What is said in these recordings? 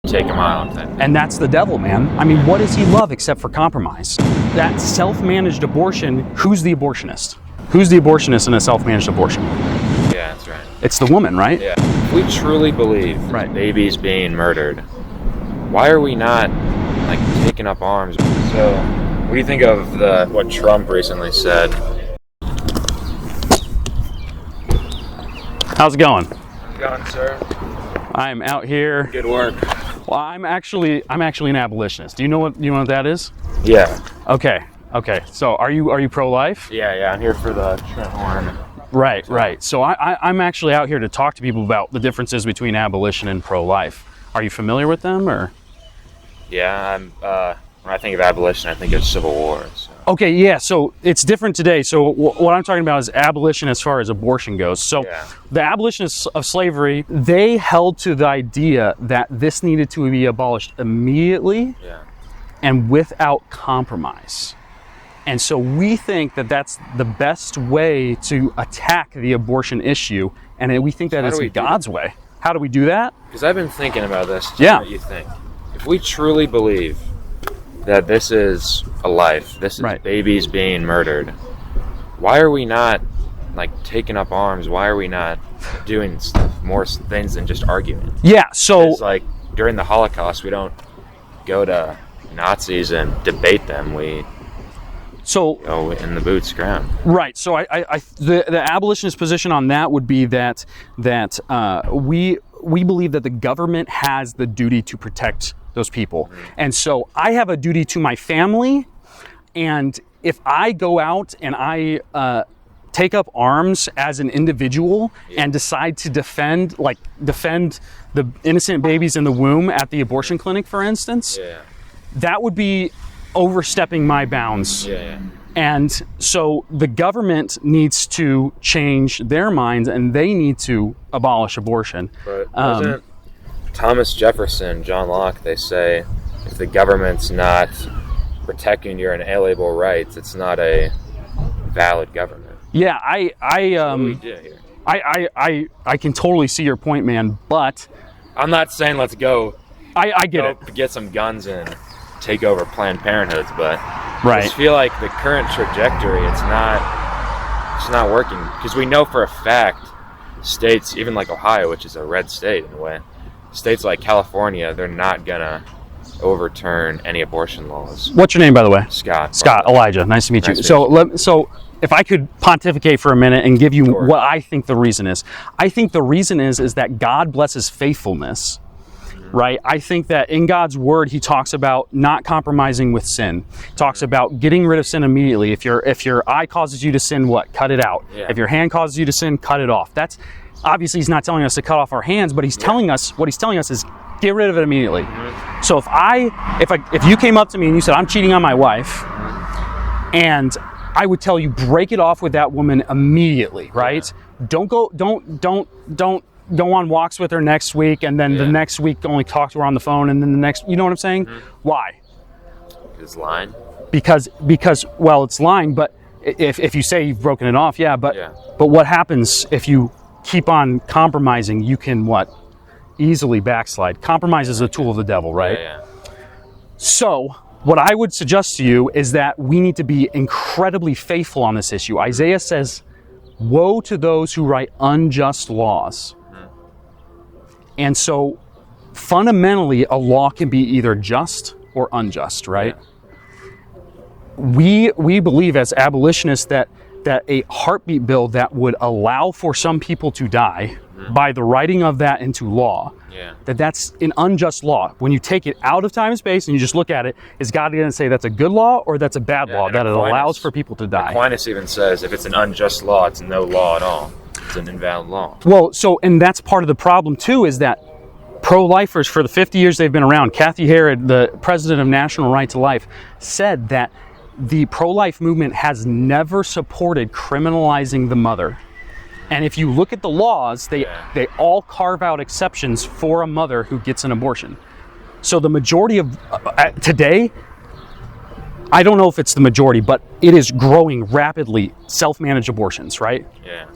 take a mile. And that's the devil, man. I mean, what does he love except for compromise? That self-managed abortion, who's the abortionist? Who's the abortionist in a self-managed abortion? Yeah, that's right. It's the woman, right? Yeah. If we truly believe babies being murdered, why are we not like taking up arms? So, what do you think of what Trump recently said? How's it going? How's it going, sir? I'm out here. Good work. Well, I'm actually an abolitionist. Do you know what that is? Yeah. Okay. So are you pro-life? Yeah. I'm here for the Trent horn. Right. So I'm actually out here to talk to people about the differences between abolition and pro-life. Are you familiar with them, or? Yeah, I'm. When I think of abolition, I think of civil war. So. Okay, yeah. So it's different today. So what I'm talking about is abolition as far as abortion goes. So the abolitionists of slavery, they held to the idea that this needed to be abolished immediately and without compromise. And so we think that that's the best way to attack the abortion issue, and we think that it's God's way. How do we do that? Because I've been thinking about this. What you think? If we truly believe that this is a life, this is babies being murdered, why are we not like taking up arms? Why are we not doing more things than just arguing? Yeah. So like during the Holocaust, we don't go to Nazis and debate them. We go in the boots ground. Right. So the abolitionist position on that would be that we believe that the government has the duty to protect those people. And so I have a duty to my family, and if I go out and I take up arms as an individual and decide to defend the innocent babies in the womb at the abortion clinic, for instance, that would be overstepping my bounds. And so the government needs to change their minds, and they need to abolish abortion. But wasn't Thomas Jefferson, John Locke, they say if the government's not protecting your inalienable rights, it's not a valid government. Yeah, what do we do here? I can totally see your point, man, but I'm not saying let's go get some guns and take over Planned Parenthoods, but I just feel like the current trajectory, it's not working, because we know for a fact states, even like Ohio, which is a red state in a way, states like California, they're not gonna overturn any abortion laws. What's your name, by the way? Scott, Elijah, nice to meet you. So if I could pontificate for a minute and give you what I think the reason is. I think the reason is that God blesses faithfulness. Right? I think that in God's word, he talks about not compromising with sin. He talks about getting rid of sin immediately. If your eye causes you to sin, cut it out. If your hand causes you to sin, cut it off. That's obviously, he's not telling us to cut off our hands, but he's telling us is get rid of it immediately. So if you came up to me and you said, I'm cheating on my wife, and I would tell you, break it off with that woman immediately, right? Don't go on walks with her next week, and then the next week only talk to her on the phone, and then the next, you know what I'm saying? Why? It's lying. Because it's lying, but if you say you've broken it off, but what happens if you keep on compromising? You can easily backslide. Compromise is a tool of the devil, right? So what I would suggest to you is that we need to be incredibly faithful on this issue. Isaiah says, woe to those who write unjust laws. And so fundamentally, a law can be either just or unjust, right? We believe as abolitionists that a heartbeat bill that would allow for some people to die by the writing of that into law, that's an unjust law. When you take it out of time and space and you just look at it, is God going to say that's a good law or that's a bad law, that it allows for people to die? Aquinas even says if it's an unjust law, it's no law at all. It's an invalid law. Well, and that's part of the problem too, is that pro-lifers, for the 50 years they've been around, Kathy Herod, the president of National Right to Life, said that the pro-life movement has never supported criminalizing the mother. And if you look at the laws, they all carve out exceptions for a mother who gets an abortion. So the majority of today, I don't know if it's the majority, but it is growing rapidly, self-managed abortions, right?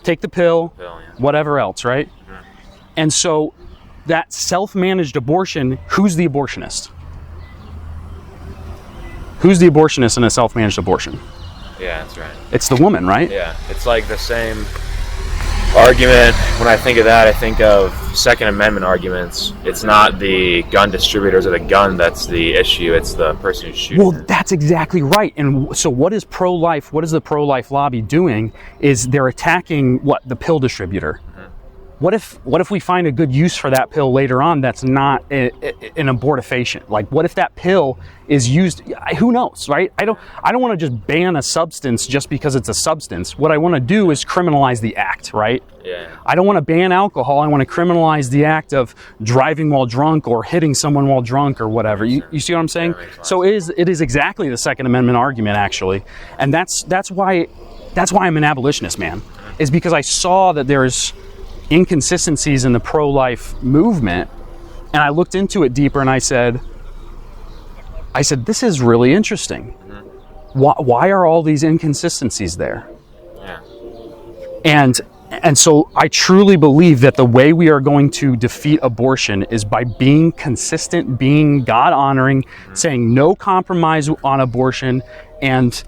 Take the pill, whatever else, right? And so that self-managed abortion, who's the abortionist? Who's the abortionist in a self-managed abortion? Yeah, that's right. It's the woman, right? Yeah, it's like the same argument. When I think of that, I think of Second Amendment arguments. It's not the gun distributors or the gun that's the issue. It's the person who's shooting. Well, that's exactly right. And so what is pro-life? What is the pro-life lobby doing? Is they're attacking the pill distributor. What if we find a good use for that pill later on that's not an abortifacient? Like, what if that pill is used? Who knows, right? I don't want to just ban a substance just because it's a substance. What I want to do is criminalize the act, right? Yeah. I don't want to ban alcohol. I want to criminalize the act of driving while drunk or hitting someone while drunk or whatever. You see what I'm saying? So it is exactly the Second Amendment argument, actually, and that's why I'm an abolitionist, man. Is because I saw that there's inconsistencies in the pro-life movement, and I looked into it deeper, and I said, this is really interesting. Why are all these inconsistencies there? Yeah. And so I truly believe that the way we are going to defeat abortion is by being consistent, being God-honoring, saying no compromise on abortion, and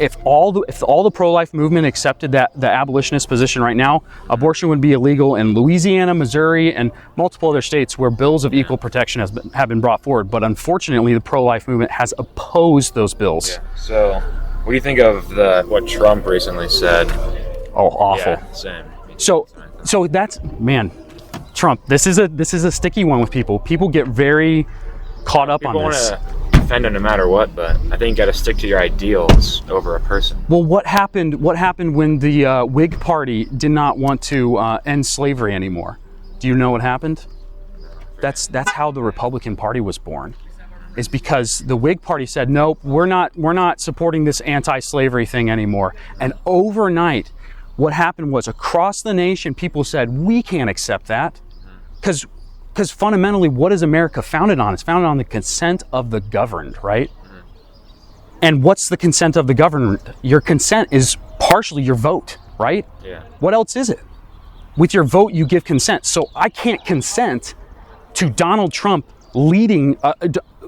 if all the pro-life movement accepted the abolitionist position right now, abortion would be illegal in Louisiana, Missouri, and multiple other states where bills of equal protection have been brought forward. But unfortunately, the pro-life movement has opposed those bills. Yeah. So, what do you think of what Trump recently said? Oh, awful. Yeah, same. So that's, man, Trump. This is a sticky one with people. People get very caught up on this. Defend him no matter what, but I think you got to stick to your ideals over a person. Well, what happened when the Whig Party did not want to end slavery anymore? Do you know what happened? That's how the Republican Party was born. Is because the Whig Party said, nope, we're not supporting this anti-slavery thing anymore. And overnight, what happened was across the nation, people said, we can't accept that, because fundamentally, what is America founded on? It's founded on the consent of the governed, right? And what's the consent of the governed? Your consent is partially your vote, right? Yeah. What else is it? With your vote, you give consent. So I can't consent to Donald Trump leading,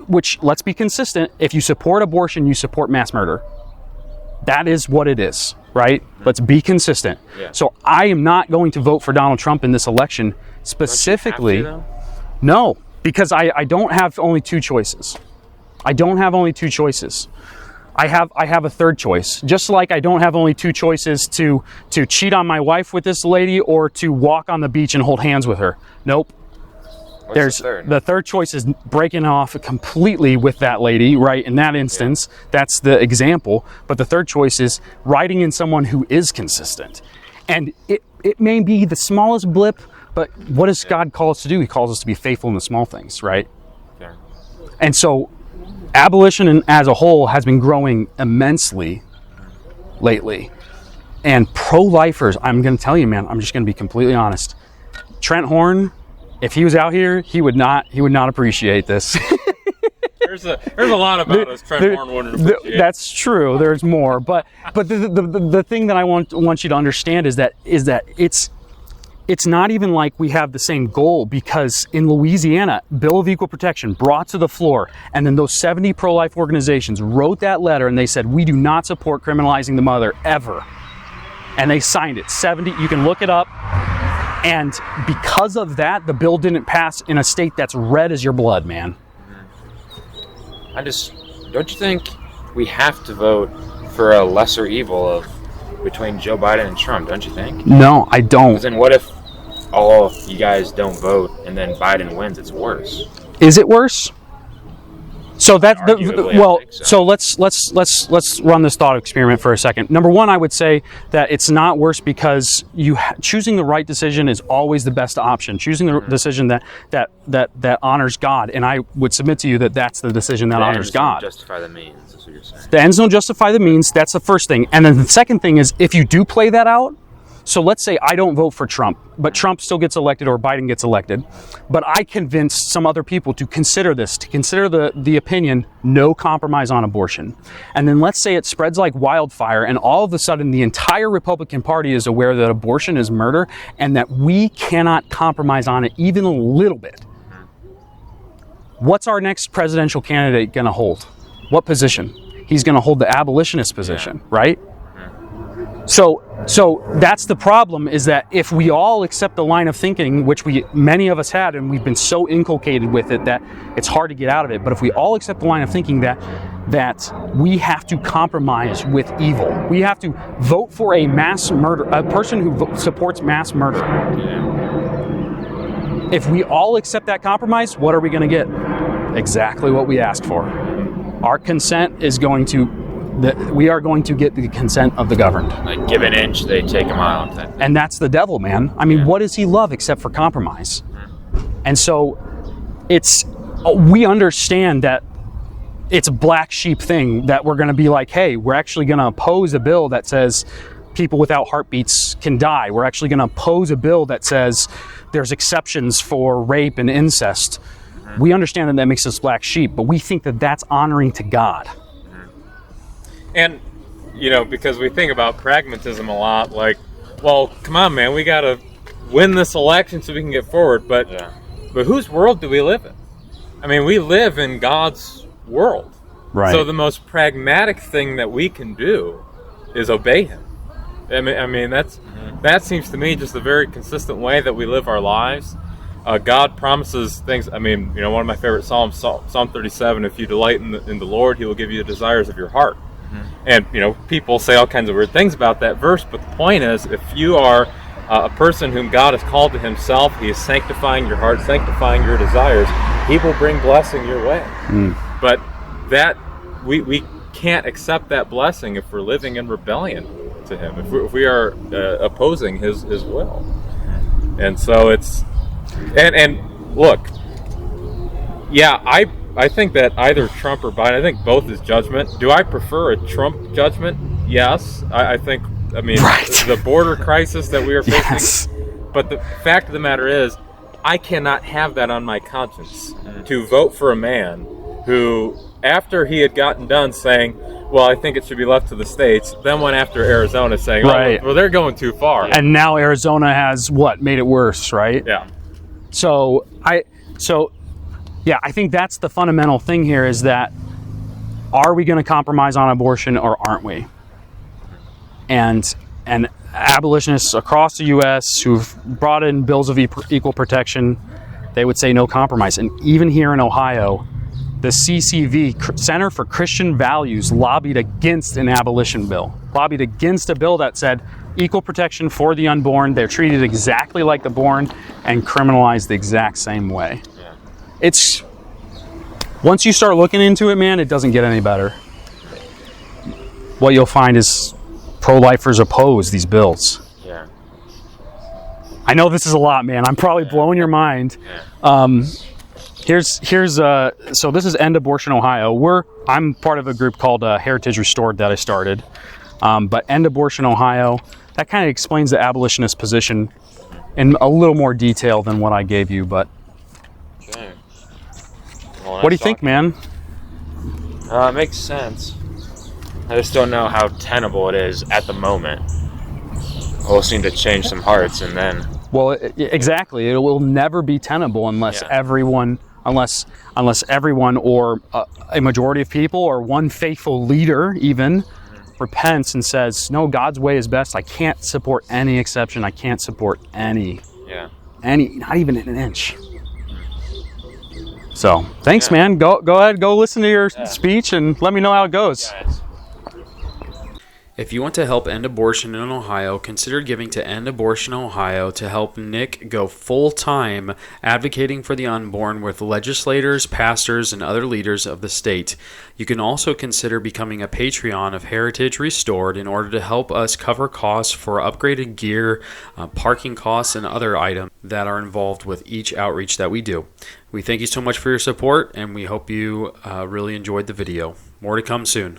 which, let's be consistent, if you support abortion, you support mass murder. That is what it is, right? Let's be consistent. Yeah. So I am not going to vote for Donald Trump in this election specifically. Don't you have to, though? No, because I don't have only two choices. I don't have only two choices. I have a third choice. Just like I don't have only two choices to cheat on my wife with this lady or to walk on the beach and hold hands with her. Nope. What's the third? The third choice is breaking off completely with that lady, right? In that instance, that's the example. But the third choice is riding in someone who is consistent. And it may be the smallest blip, but what does God call us to do? He calls us to be faithful in the small things, right? Yeah. And so abolition as a whole has been growing immensely lately. And pro-lifers, I'm going to tell you, man, I'm just going to be completely honest. Trent Horn, if he was out here, he would not appreciate this. There's a lot about us Trent Horn wouldn't appreciate. That's true. There's more, but the thing that I want you to understand is that it's not even like we have the same goal, because in Louisiana, Bill of Equal Protection brought to the floor, and then those 70 pro-life organizations wrote that letter and they said, we do not support criminalizing the mother ever. And they signed it. 70, you can look it up. And because of that, the bill didn't pass in a state that's red as your blood, man. Don't you think we have to vote for a lesser evil between Joe Biden and Trump, don't you think? No, I don't. Because then what if all of you guys don't vote and then Biden wins? It's worse. Is it worse? So that's so let's run this thought experiment for a second. Number one, I would say that it's not worse because choosing the right decision is always the best option. Choosing the decision that honors God, and I would submit to you that that's the decision that honors God. The ends don't justify the means. That's what you're saying. The ends don't justify the means. That's the first thing, and then the second thing is if you do play that out, So let's say I don't vote for Trump, but Trump still gets elected or Biden gets elected. But I convinced some other people to consider this, to consider the opinion, no compromise on abortion. And then let's say it spreads like wildfire and all of a sudden the entire Republican Party is aware that abortion is murder and that we cannot compromise on it even a little bit. What's our next presidential candidate going to hold? What position? He's going to hold the abolitionist position, right? So that's the problem, is that if we all accept the line of thinking, which many of us had, and we've been so inculcated with it that it's hard to get out of it, but if we all accept the line of thinking that we have to compromise with evil, we have to vote for a mass murder, a person who supports mass murder. If we all accept that compromise, what are we going to get? Exactly what we asked for. Our consent is going to we are going to get the consent of the governed. Like, give an inch, they take a mile. And that's the devil, man. I mean, what does he love except for compromise? And so we understand that it's a black sheep thing, that we're going to be like, hey, we're actually going to oppose a bill that says people without heartbeats can die. We're actually going to oppose a bill that says there's exceptions for rape and incest. We understand that makes us black sheep, but we think that that's honoring to God. And, because we think about pragmatism a lot, like, well, come on, man, we got to win this election so we can get forward. But whose world do we live in? I mean, we live in God's world. Right. So the most pragmatic thing that we can do is obey Him. I mean that seems to me just a very consistent way that we live our lives. God promises things. I mean, one of my favorite Psalms, Psalm 37, if you delight in the Lord, He will give you the desires of your heart. And, people say all kinds of weird things about that verse, but the point is, if you are a person whom God has called to Himself, He is sanctifying your heart, sanctifying your desires, He will bring blessing your way. But that, we can't accept that blessing if we're living in rebellion to Him, if we are opposing His will. And so it's, and look, I think that either Trump or Biden, I think both is judgment. Do I prefer a Trump judgment? Yes. I think, the border crisis that we are facing. Yes. But the fact of the matter is, I cannot have that on my conscience to vote for a man who, after he had gotten done saying, well, I think it should be left to the states, then went after Arizona saying, well, they're going too far. And now Arizona has made it worse, right? Yeah. I think that's the fundamental thing here, is that are we going to compromise on abortion or aren't we? And abolitionists across the U.S. who've brought in bills of equal protection, they would say no compromise. And even here in Ohio, the CCV, Center for Christian Values, lobbied against an abolition bill, lobbied against a bill that said equal protection for the unborn, they're treated exactly like the born and criminalized the exact same way. It's, once you start looking into it, man, it doesn't get any better. What you'll find is pro-lifers oppose these bills. Yeah. I know this is a lot, man. I'm probably blowing your mind. Yeah. So this is End Abortion Ohio. I'm part of a group called Heritage Restored that I started. But End Abortion Ohio, that kind of explains the abolitionist position in a little more detail than what I gave you, but Okay. Well, what do you think, man? It makes sense. I just don't know how tenable it is at the moment. We'll seem to change some hearts, and then... Well, exactly. It will never be tenable unless everyone, unless everyone, or a majority of people, or one faithful leader even, repents and says, no, God's way is best. I can't support any exception. I can't support any, not even an inch. So, thanks, man. Go ahead, go listen to your speech and let me know how it goes. If you want to help end abortion in Ohio, consider giving to End Abortion Ohio to help Nick go full-time advocating for the unborn with legislators, pastors, and other leaders of the state. You can also consider becoming a Patreon of Heritage Restored in order to help us cover costs for upgraded gear, parking costs, and other items that are involved with each outreach that we do. We thank you so much for your support, and we hope you really enjoyed the video. More to come soon.